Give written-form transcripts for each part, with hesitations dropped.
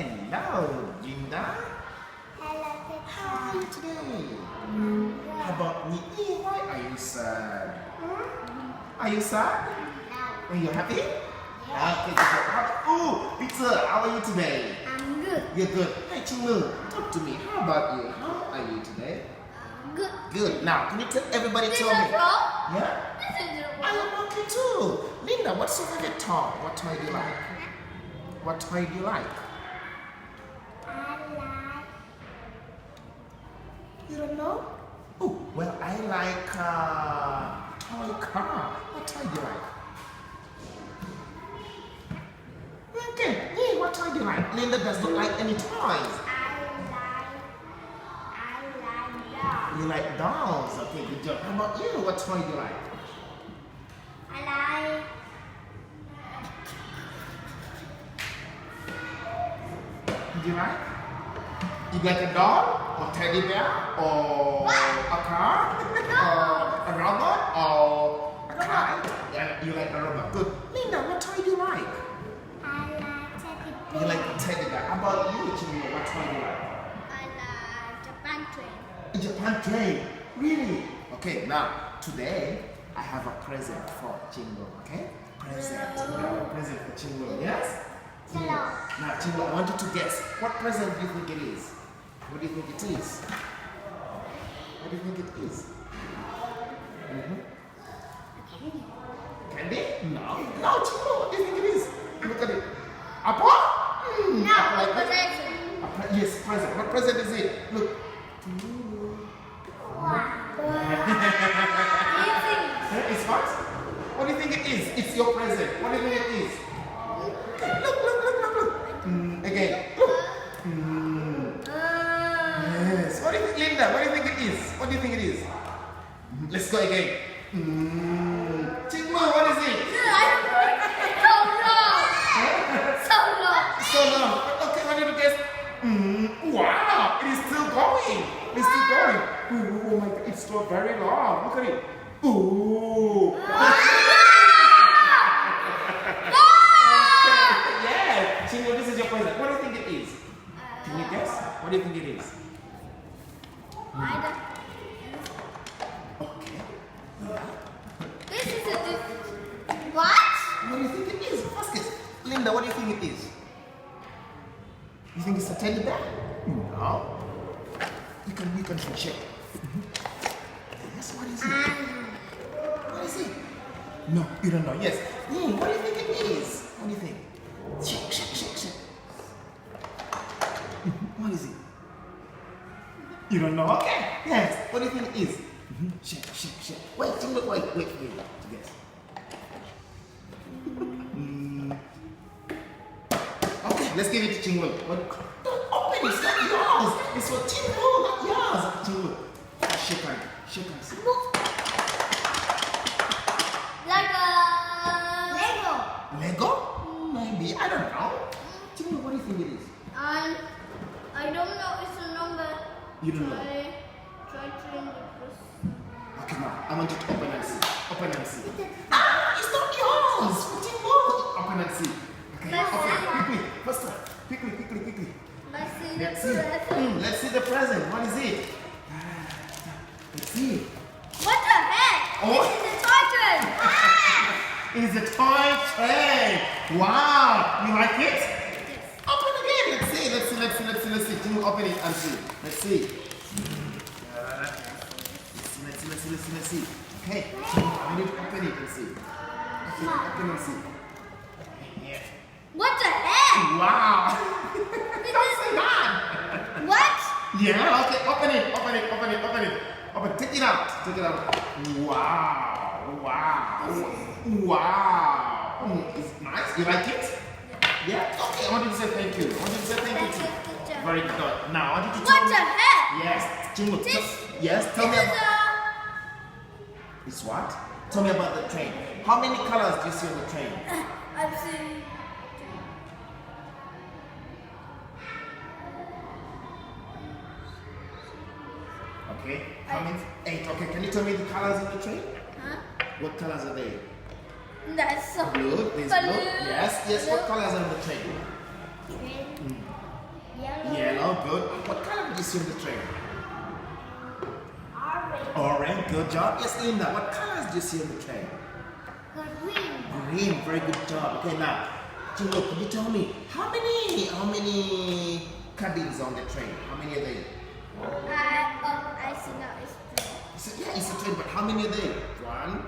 Hello, Linda. Hello, How are you today? How about me? Why are you sad? Are you sad? No. Are you happy? Yeah. Okay, good. Oh, Peter, how are you today? I'm good. You're good. Hey, Chingu, talk to me. How about you? How are you today? Good. Good. Now, can you tell everybody This tell is me? wrong. Yeah? This is wrong. I am okay too. Linda, what's your favorite toy? What toy do you like? What toy do you like? You don't know? Oh, well, I like toy car. What toy do you like? Okay, yeah, what toy do you like? Linda does not like any toys. I like dogs. You like dolls. Okay, good job. How about you? What toy do you like? I Do you like? You like a doll or teddy bear or a car or a robot or a kite? Yeah, you like a robot. Good. Linda, what toy do you like? like teddy bear. You like a teddy bear. How about you, Chingu? What toy do you like? I like Japan train. A Japan train. Really? Okay, now today I have a present for Chingu. Okay? Present. I have a present for Chingu. Yes? Hello. Now, Chingu, I want you to guess. What present do you think it is? What do you think it is? What do you think it is? Candy? No. No, Chingu, what do you think it is? Look at it. Apple? No, Apple like this? present. Yes, present. What present is it? Look. Wow. It's what? What do you think it is? It's your present. What do you think it is? Okay, look. Again. Look. Yes. What do you think, Linda? What do you think it is? What do you think it is? Let's go again. Chingu, what is it? So long. Okay, what did you guess? Wow, it is still going. It's still going. Oh my God, it's still very long. Look at it. Ooh. Yeah, Chingu, this is your present. What do you think it is? Can you guess? What do you think it is? Okay. Yeah. What? What do you think it is? Ask it. Linda, what do you think it is? You think it's a teddy bear? No. You can check. Yes, what is it? What is it? No, you don't know. Yes. What do you think it is? What do you think? Shake. What is it? You don't know? Okay. Yes. What do you think it is? Shake. Wait, Chingu, wait for me to guess. Okay, let's give it to Chingu. Don't open it, it's not yours. It's for Chingu, not yours. Chingu. Shake on. See. Like a Lego. Lego? Maybe. I don't know. Chingu, what do you think it is? I don't know. It's a number. You don't know. Try to read this. Okay, now I want you to open and see. It's not yours. For Chingu. Open and see. Okay, quickly. Quickly. Let's see the present. What is it? Let's see. What the heck? Oh. This is a toy train. It is a toy train. Wow. You like it? Open again. Let's see. Chingu, open it and see. Let's see. Let's see. Okay. I need to open it and see. Okay, open and see. Yeah. What the heck? Wow. This is God. what? Yeah, okay, open it. Take it out. Wow. It's nice. You like it? Yeah. Okay, I want you to say thank you. Too. Very good. Now, I want you to What tell the me. heck? Yes, Chingu. This- Yes, tell me This about. It's what? Tell me about the train. How many colors do you see on the train? I've seen. Okay. How many? 8. Okay, can you tell me the colors on the train? Huh? What colors are they? That's so Blue. There's blue. blue. Yes. What colors are on the train? Green. good. What color did you see on the train? Orange. Orange, good job. Yes, Linda, what colors did you see on the train? Green. Green, very good job. Okay, now, Jingo, could you tell me how many cabins on the train? How many are there? I see now it's blue. Yeah, it's a train, but how many are there? 1,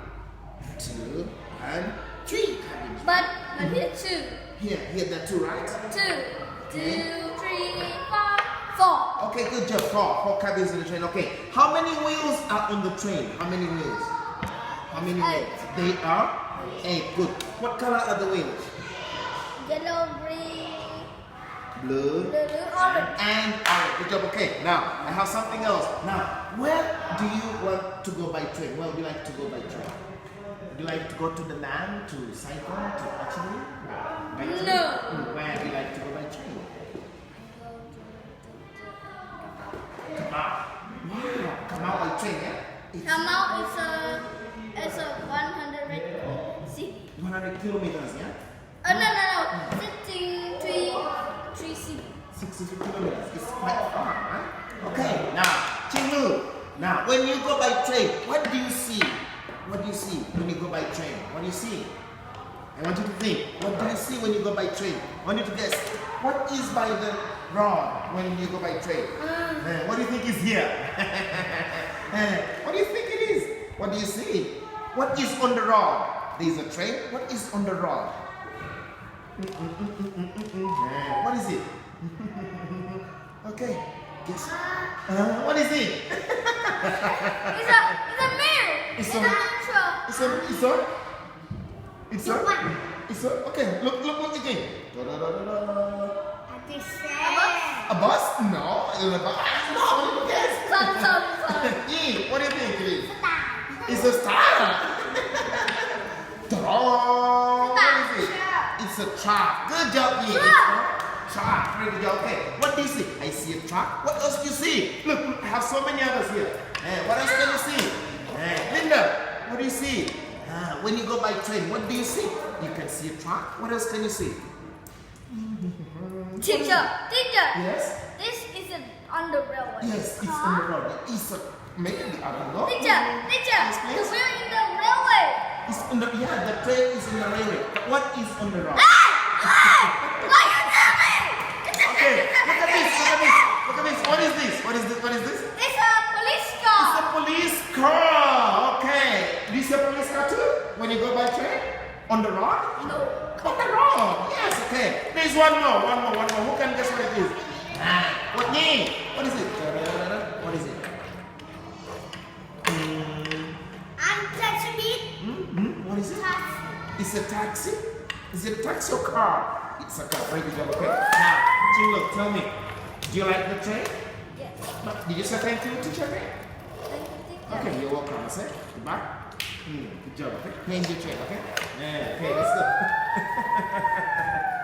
2, and 3 cabins. But here two. Here, there are 2, right? Two, Okay. 2, 3, 4. Okay, good job. 4 cabins in the train. Okay, how many wheels are on the train? How many wheels? How many wheels? They are 8. Good. What color are the wheels? Yellow, green, Blue. blue, orange. And orange. Good job. Okay, now I have something else. Now, where do you want to go by train? Where would you like to go by train? Do you like to go to the land, to cycle, to actually? By train? No. Where do you like to go by train? Come out. Wow, come out by train, yeah? Come out is a 100 city. 100 kilometers, yeah? No. Sitting three city. 62 kilometers. It's quite far, huh? Okay, now, Chingu. Now, when you go by train, what do you see? What do you see when you go by train? What do you see? I want you to think. What do you see when you go by train? I want you to guess. What is by the road when you go by train? What do you think is here? What do you think it is? What do you see? What is on the road? There is a train. What is on the road? What is it? Okay, guess. What is it? It's a mirror. It's a truck. It's a, okay, look again. This A bus? No, it's a bus. No, what do you guess? Sorry. E, what do you think it is? It's a star. Truong. What is it? It's a truck. Good job, E. Truck. Very good job. Okay, what do you see? I see a truck. What else do you see? Look, I have so many others here. What else can you see? Linda, what do you see? When you go by train, what do you see? You can see a truck. What else can you see? Teacher. Yes? This isn't on the railway. Yes, it's on the road. It's a, maybe, I don't know. Teacher, Yes, the please. wheel in the railway. It's on the, yeah, the train is on the railway. But what is on the road? Why you tell me? Okay, look at this. What is this? It's a police car. It's a police car. Okay. Do you see a police car too? When you go by train? On the road? No. On the road. Yes, okay. There's one more. Who can guess what it is? What name? What is it? What is it? I'm touching it. What is it? It's a taxi. Is it a taxi or car? It's a car. Very good job. Okay. Now, Jingle, tell me. Do you like the train? Yes. Did you say thank you, teacher? Thank you, teacher. Okay, you're welcome. I said goodbye. Good job. Okay. Change your train. Okay. Yeah. Okay. Let's go.